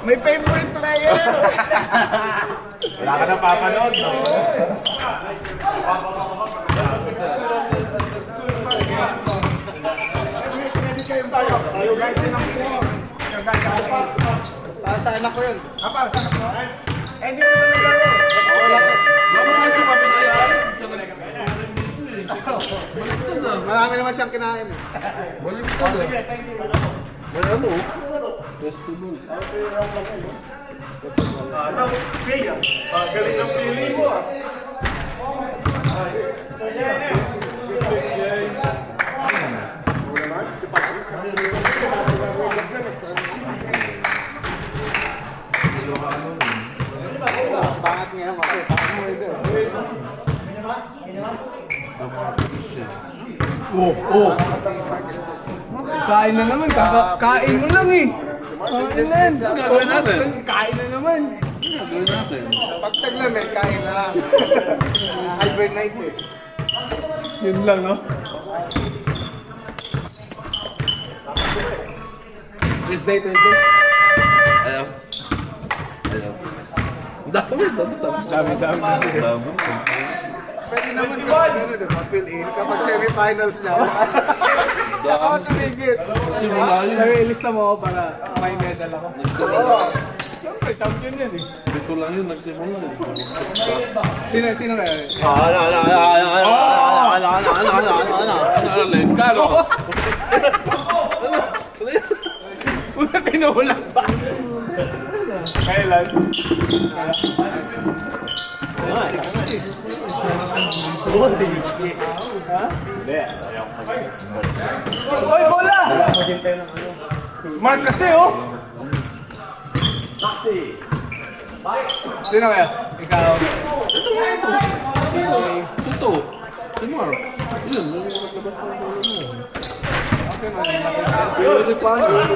May favorite player! Wala ka nang papanood, no? Pwede kayong tayo. Tayo guys, yun ang po. Para sa anak ko yun. Apa, sana po? Eh, hindi mo sa naglaro. Wala ko. Bakit sa papinayaan? Marami naman siyang kinain. Baliktad ah. May ano? Festival. Ano? Kaya? Galing ng pili mo, ah. Pangat niya ako. Pangat mo ito. Kain na naman, kain mo lang eh. Kain na yan. Gagawin natin. Kain na naman. Gagawin natin. Pag taglamig, kain na. Hibernate eh. Yun lang, no? Thursday. Ayaw. Ayaw. Ang dami ito. Dami. Dami. Pwede naman yung fill in kapag semi-finals na. Ako tumigit. Simula yun. Nare-release mo ako para may medal ako. Oo. Siyempre, champion yan eh. Dito lang yun. Nagsimula eh. Sino kaya? Alin ka, no? Una tinulang pa. Kailan? Oy, bola! Mark kasi, oh! Sino kaya? Ikaw. Ito. Si Mark. Yun. Pwede pa yun.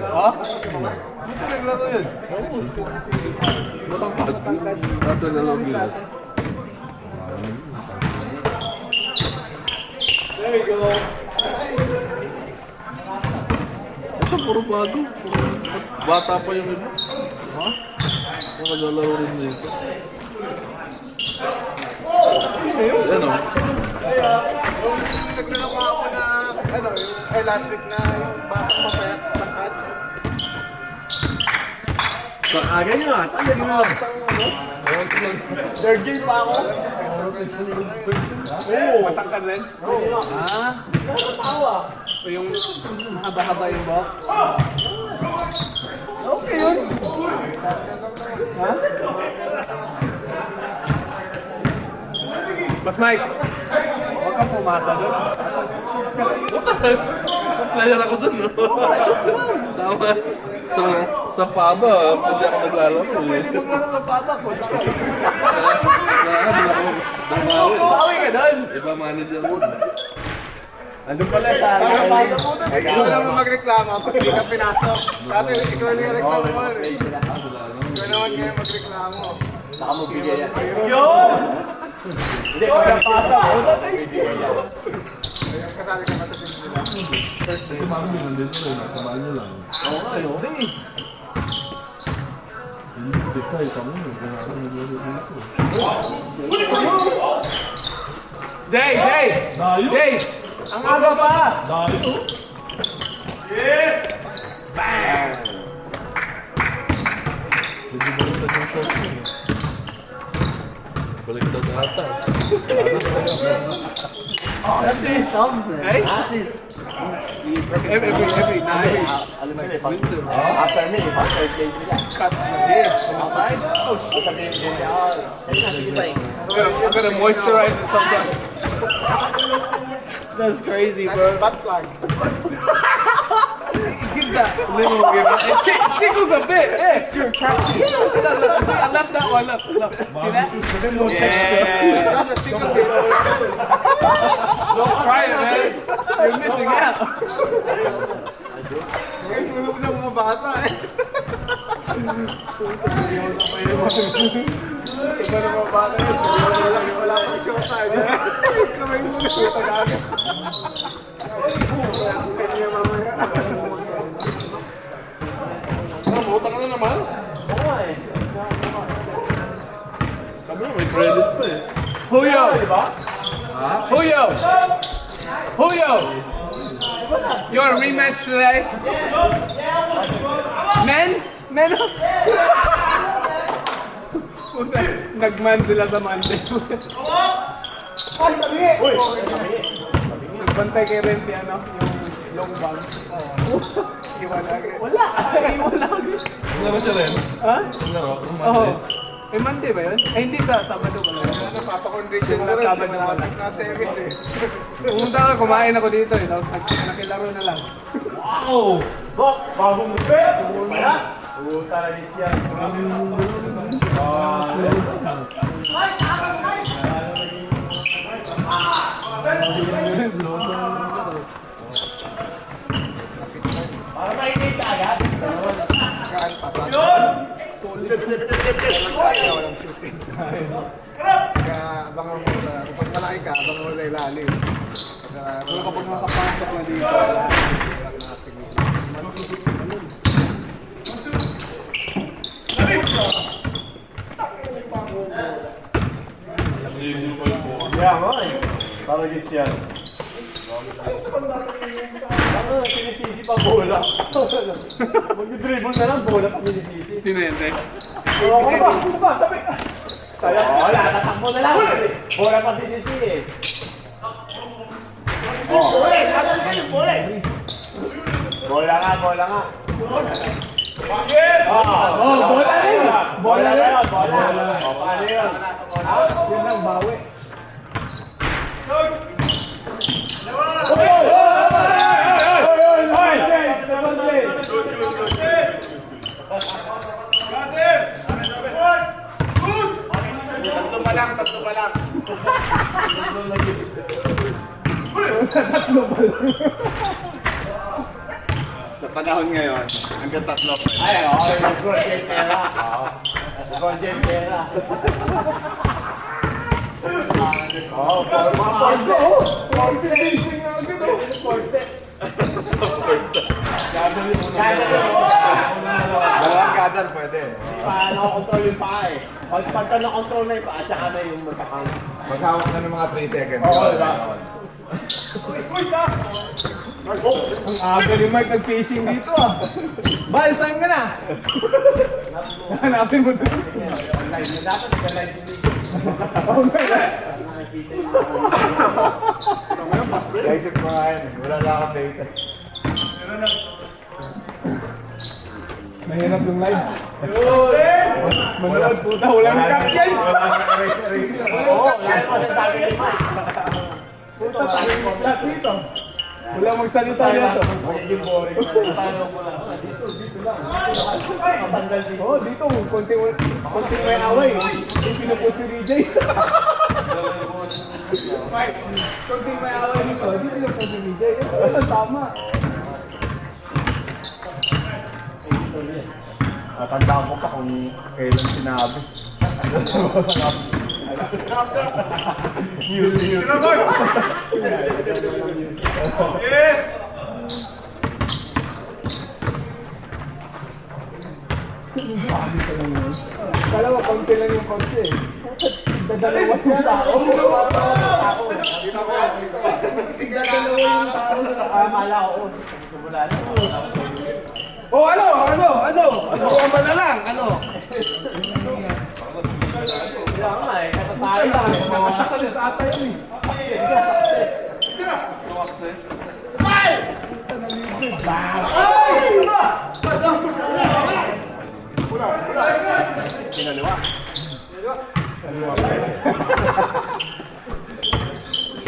Ha? Ano naglaro yun? Matangkad. Dati na lang yun. There we go. Ito puro bago. Bata pa yung iba. Ha? Nakagalaro rin dito. Yan o. Naglaro ko ako na, last week na yung batang mapayat tangkad. Sa aga nyo, ah. Talagang mo. Third game pa ako. Matangkad rin? O yung mahaba-haba yung buhok? Okay yun. Ha? Mas Mike, huwag kang pumasa doon. Player ako dun, no? Tama. Sa Paba, pwede ako naglalaro. Pwede maglaro ng paba, coach ka. Nagbawi. Bawi ka doon. Iba manager mo. Andun pala sa Ikaw lang mo magreklamo pag hindi ka pinasok. Dati ikaw lang yung reklamo mo eh. Ikaw naman kayo magreklamo. Baka magbigay yan. Hindi, pagkapasa. Kasali ka ba sa team nila? Si Mami nandito rin. Kamaan nyo lang. Hindi ka, ikaw mo. Kailangan nyo dito. Jay! Ang aga pa! Medyo baliktad yung shot mo. Baliktad ata. Hey? Every night. After me, after game sila. Cuts na here. Outside. Sabihin ko siya, You're gonna moisturize it sometimes. That's crazy, bro. Butt plug. Give that little give it tickles a bit. Yes, you're crafty. I love that one. Look. See that? A bit more texture. That's a tickle bit. Don't try it, man. You're missing out. Ngayon, tulog ng mga bata eh. Iba na mga bata yun. Wala pang shota. Kamay mo na shota kagad. Kanya mamaya. Utang na naman. Oo nga eh. Sabi mo, may credit pa eh. Huyo! Diba? Huyo! Huyo! Your rematch today? Men? Men? Puta, nagman sila sa Monday. Ay, sabi! Nagbantay kay Ren si ano, yung long bang. Iwan lagi. Wala! Iwan lagi. Laro siya rin. Ha? Laro. Oo. Eh, Monday ba yun? Ay, hindi sa Sabado ba yun? Napapa-condition na rin. Sabado Wala pala. na series eh. Pumunta ka, kumain ako dito eh. Tapos nakilaro na lang. Wow! Bok! Bagong bupet! Wala! Puta na rin siya. Para mainit ka agad. Yun! Kaya walang shooting. Kaya abangan mo na. Kapag malaki ka, abangan mo na ilalim. Pero kapag nakapasok na dito, wala. Kaya nga eh. Para gis yan. Ano, sinisisi pa bola. Mag-dribble na lang, bola pa sinisisi. Sino yan, Ren? Oo, sino ba? Tabi! Wala, tatakbo na lang. Bola pa sinisisi eh. Bola, sabi ko sa'yo, bola eh. Bola nga, bola nga. Yes! Oh, bola rin! Bola na yun, bola. O, paano yun? Yun lang, bawi. Tatlo pa lang, tatlo pa lang. Sa panahon ngayon, hanggang tatlo pa. Ay, oo, yung Gronjen Terra. Gronjen Terra. Oo, mga force step. Force step. Force step. Dalawang gadal pwede. Paano control yung paa eh. Pagka na-control na yung paa, tsaka na yung magkakang. Maghawak na ng mga 3 seconds. Oo, diba? Ang aga ni Mark nag-fishing dito ah. Bal, saan ka na? Hanapin mo doon. Dapat nag-live din dito. Naisip ko nga yan. Wala lang akong data. Mahirap yung live. Manood puta, walang cut yan. Wala nang erase. Oo, lalo ko sasabi ni Mike. Puta, lahat dito. Wala magsalita dito. Magiging boring na. Tayo mo lang. Dito lang. Masandal dito. Oh, dito, konting may away. Yung pinupost ni DJ. Konting may away dito. Hindi pinupost ni DJ. Ito tama. Tandaan ko pa kung kailan sinabi. Yes! Kala mo, konti lang yung konti eh. Dadalawa yung tao. Dadalawa yung tao. Akala ko. Simula na. Oh, ano ba na lang? Ano? Kaya nga eh. Katatay lang. Nakasalita ata yun eh.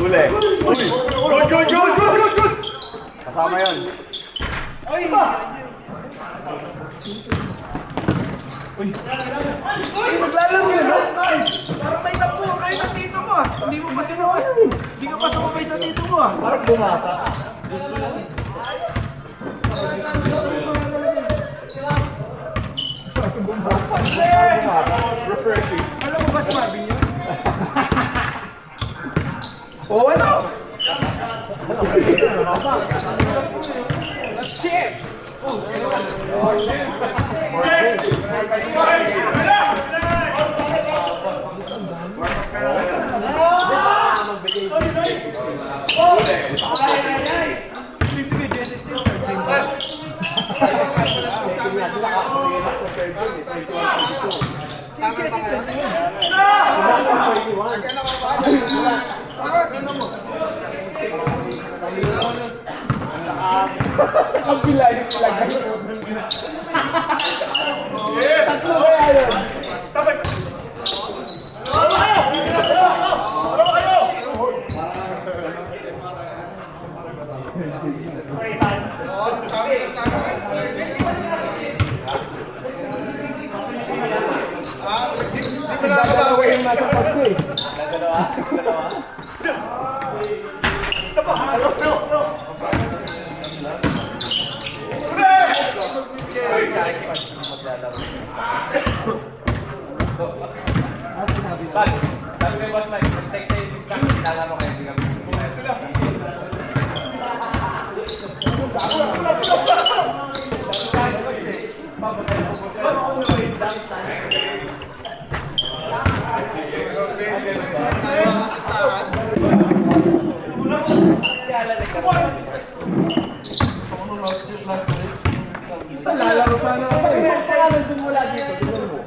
Huli. Good. Kasama yun. Maglalaro yun, ha? Parang may tapo kayo sa tito mo, ah. Hindi mo pa sinabay. Hindi ka pa sumabay sa tito mo, ah. Parang bumata. Refreshing. Alam mo ba si Marvin yun? Oh, ano? Shit! Ang bilay yung palagay. Tatlo kaya yun. Dalawa yung nasa pagko eh. Bags, sabi ko yung boss Mike, mag-text sa'yo yung lista, ilalaro kayo, hindi kami. Lalaro sana ako eh. Pangalan dun mula dito, tingnan mo.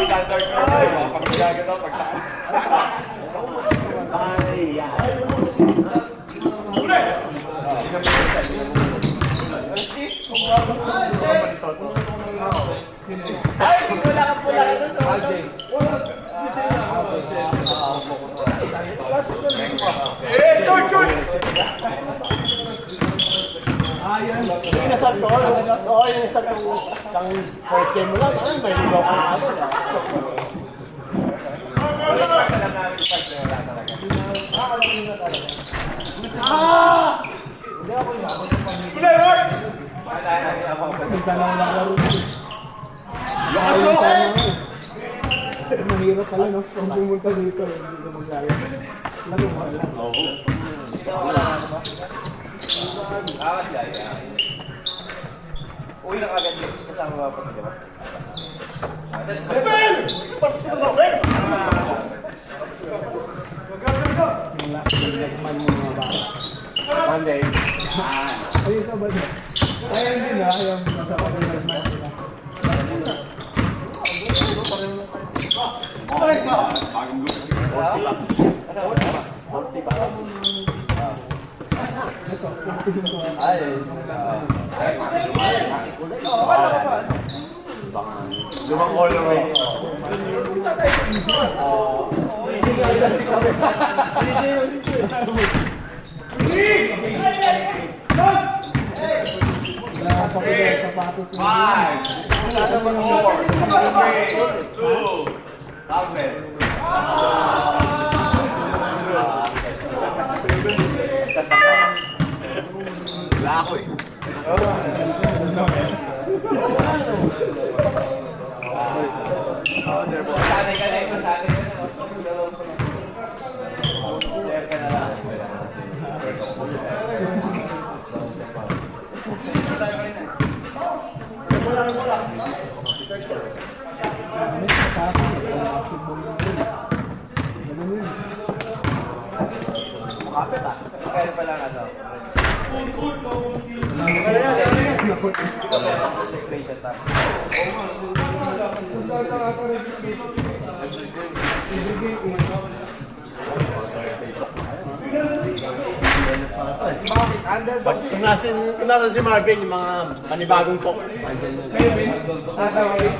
Standard na ito, pagkagaga daw, Inasal ko, oo, inasal ko isang first game mo lang, may ligaw ka na ako. Mahirap pala no, kung pumunta dito, hindi ka mag-gaya. Laro mo lang. uwi na kagad yun, kasama ba pa diba? Monday. Ayun ka ba din? Ayan din ha, yung nagman sila. Lumang all the way. Sapatos na 5, 4, 3, 2, Wala ako eh. Sanay ka na ito, sanay ka na. Share ka na lang. Makapit ah. Kaya pa lang ano. Registration tax. Kung nasan si Marvin, yung mga panibagong pok. Nasa ako rin.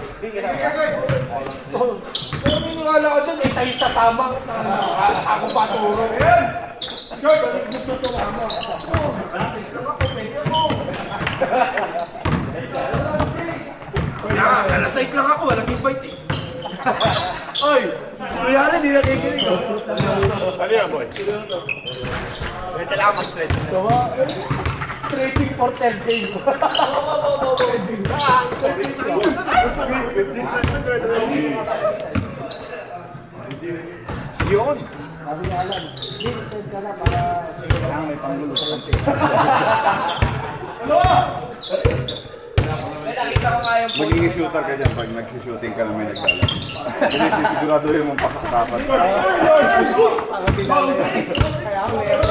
Pero niniwala ko dun, isa-isa tama. Ako paturo. Ayan! George, gusto sumama. Alas 6 lang ako, walang invite eh. Oy! Kuyari, di nakikinig oh. Ano yan, boy? Kailangan ma-stretch. Trading for 10 days. Trading. Yun. Sabi ni Alan, hindi, send ka na para kailangan may panggulo. Magiging shooter ka dyan pag nag-shooting ka na may nagdala. Kasi sigurado yung mong pasaktapat. Kaya ako layap.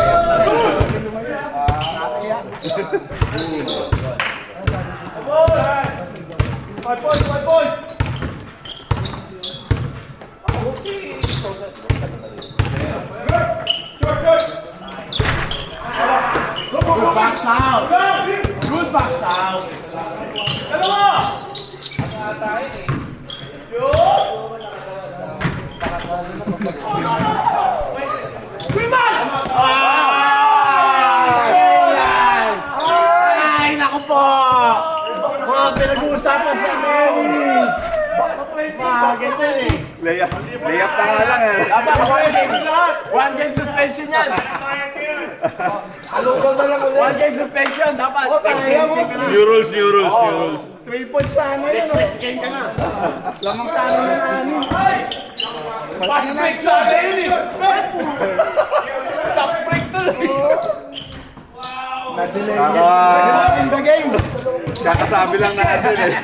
Ay, naku po! Mga pinag-uusapan sa Marys! Ganda eh. Layap na nga lang eh. Dapat one game suspension yan. Alugaw na lang ulit. One game suspension. Dapat. New rules, new rules, new rules. 3 points sana yun. Next game ka na. Lamang sana ng anim. Fast break sa akin yun eh. Stop break to Na-delay Kaka- in the game. Kakasabi lang na natin eh.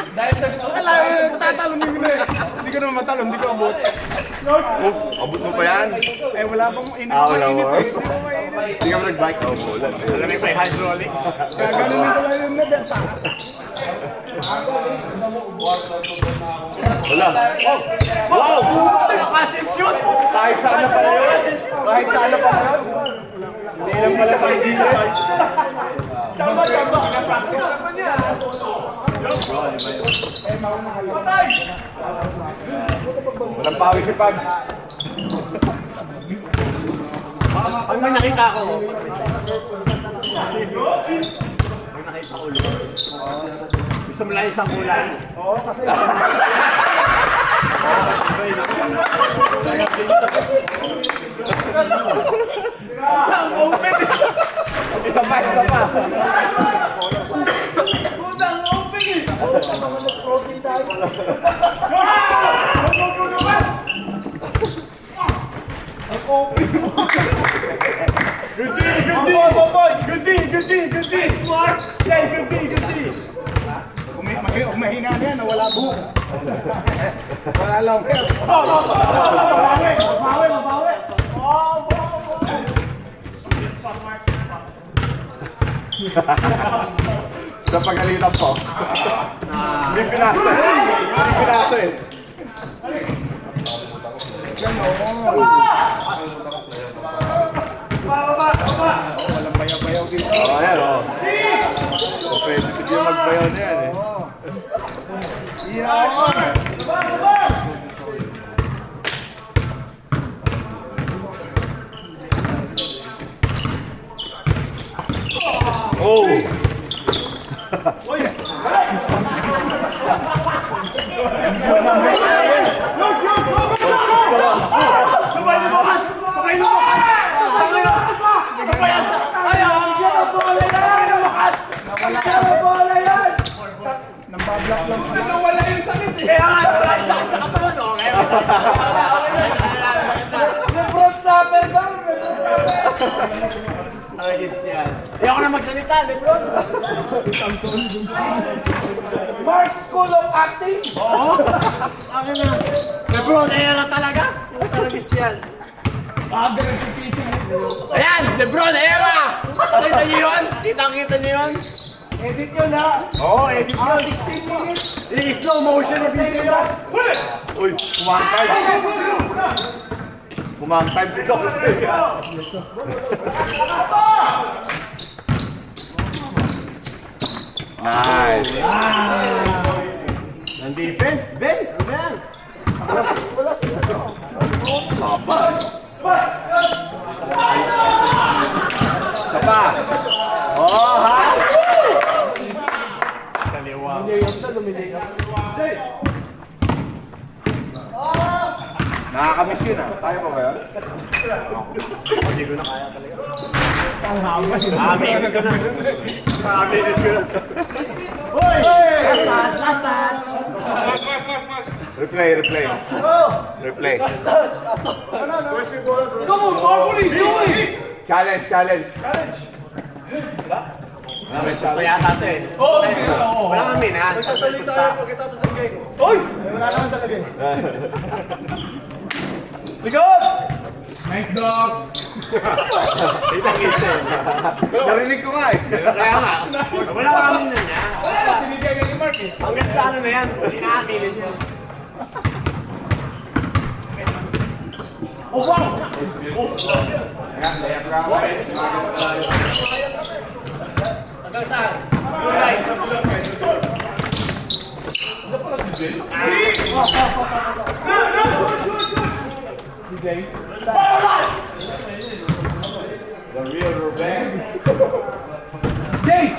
Dahil sa ito. Wala, tatalunin ko na eh. Hindi ko naman matalon, hindi ko abot. Oh, abot mo pa yan? Eh, wala pang init. Wala Mainit mo. eh. Hindi mo mainit. Hindi ka mo nag-bike? Oo, ulan. Alam mo may hydraulics. Gaganunin ko lang yung medal. Wala. Wow! Catch and shoot! Kahit saan na pala yun. Kahit saan na pala yun. Hindi lang pala sa hindi sa side. Tama. Na-practice naman niya. Walang pawis si Pags. Pag may nakita ko, gusto mo lang isang kulay. Isa pa, isa pa. Good D! Smart! Jay, good D! Kung mahina na yan, wala buhok. Wala lang. Mabawi! Sa pagalitan po. Hindi pinasa eh. Hindi pinasa eh. Walang bayaw-bayaw dito. Oo, ayan o. Pwede yung magbayaw na yan eh. Oh! Nambablock lang pala. Wala yung sakit eh! Kaya nga, wala yung sakit sa katawan, oh. Lebron snapper daw! Ayos yan. Ayoko na magsalita, Lebron. Mark School of Acting? Oo. Akin na. Lebron, ayan na talaga? Talagas yan. Ayan, Lebron, ayan na! Nakita niyo yun? Kitang-kita niyo yun? Edit yun ha? Oo, edit yun. 16 minutes. I-slow motion na video yun. Uy, kumang time. Kumang time si Doc. Nice. Ang defense, Ben. Ano yan? Wala sila. Isa pa. Oh, ha? Nakakamiss yun ah. Kaya pa ba yan? Hindi ko na kaya talaga. Amin ko na. Amin ko na. Hoy! Last pass! Replay. Replay. Come on, Marbury, do it! Challenge. Gusto yata ito eh. Wala kang min ha. Nagsasalita tayo pagkatapos ng game. Hoy! Wala naman talaga eh. Likod! Kita. Narinig ko nga eh. Kaya nga. Wala kang min na niya. Wala, binigay ka ni Mark eh. Hanggang sa ano na yan. Hindi nakakilin yan. Oh, wow! Hanggang saan? The real Ruben. Jay!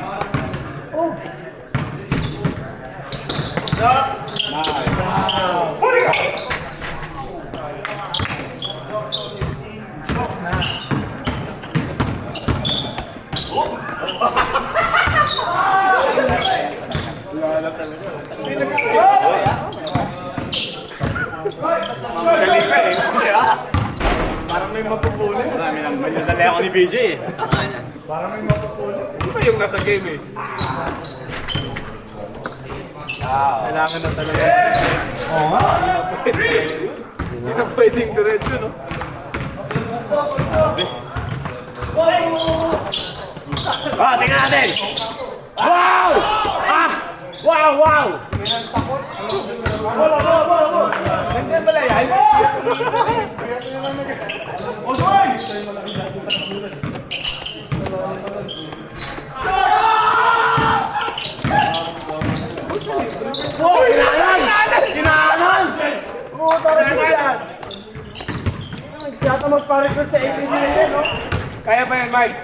Parang may mapupuli. Madali ako ni BJ eh. Parang may mapapuli. Hindi ba yung nasa game eh? Kailangan na talaga. Oo nga. Hindi na pwedeng diretso, no? Tingnan natin! Wow! Wow! Nandiyan pala yan? Kinahanan! Puta rin yan! Siyata magpa-record sa 18 na yun, no? Kaya pa yan, Mike.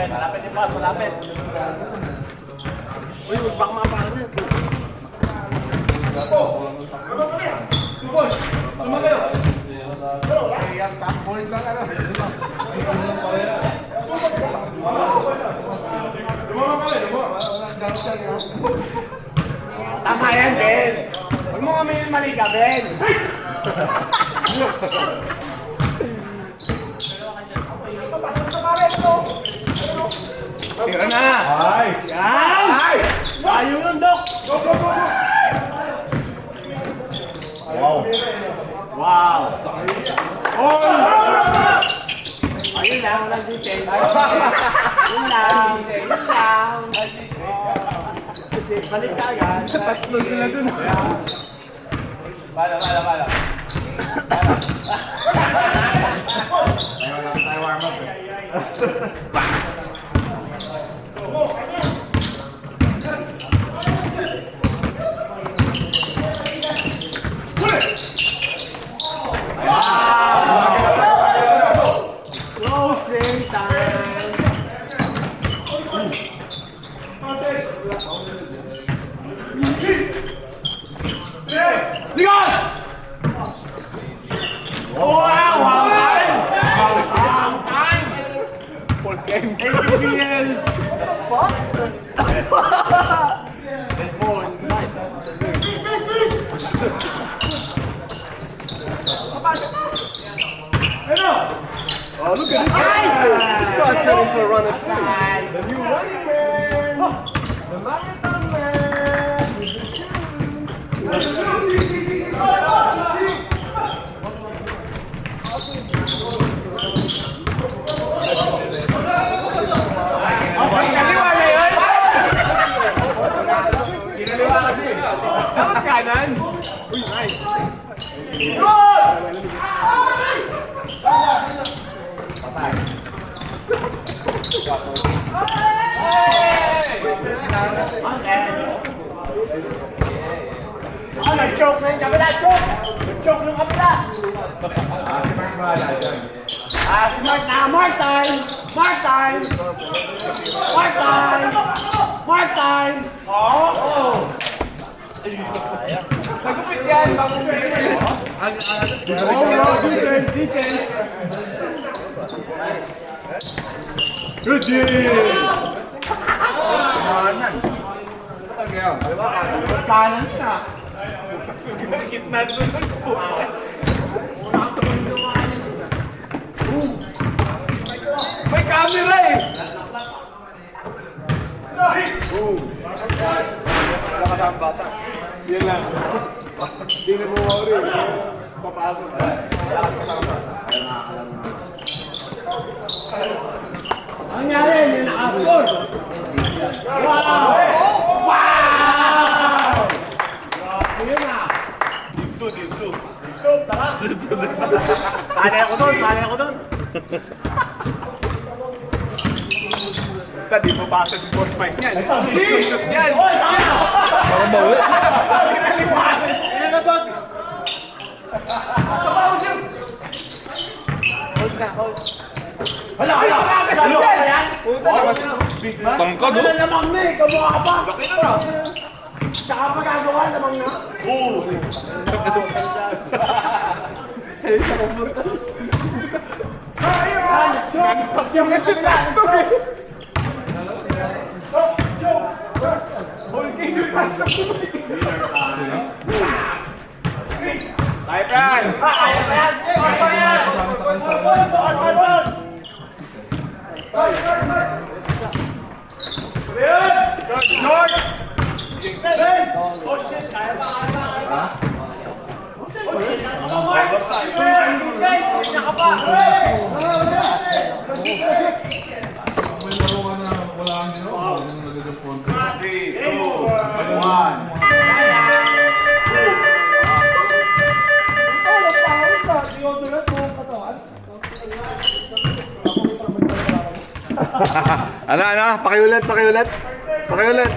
Malapit yung pass, malapit. Uy, baka mapano yun. Tama yan, Ben. Huwag mo kami yung mali ka, Ben. Tira na! Yan! Ayaw yun, Dok. Wow! Ayun lang, walang detail. Yun lang. Kasi balik ka agad. Tatlo sila dun. Bala. Closing time! Likod! ABBLs! There's more inside. Oh, look at this guy! This guy's turning into a runner too. The new running man! The marathon man! With the Kaliwa na yun! Kinaliwa kasi. Dapat kanan! Nag-choke na yung kabila, choke! Nag-choke yung kabila! Si Mark na! Mark time! Nagupit yan! Bagong May camera eh! Ang nangyari, yung naka-score. Sanay ako doon, sanay ako doon. Di mo basa si Boss Mike yan. Yan! Parang bawi. Tangkad, oh. Lamang na eh, kamukha pa. Saka magagawa, lamang na. Tayo yan! Ano? Pakiulit.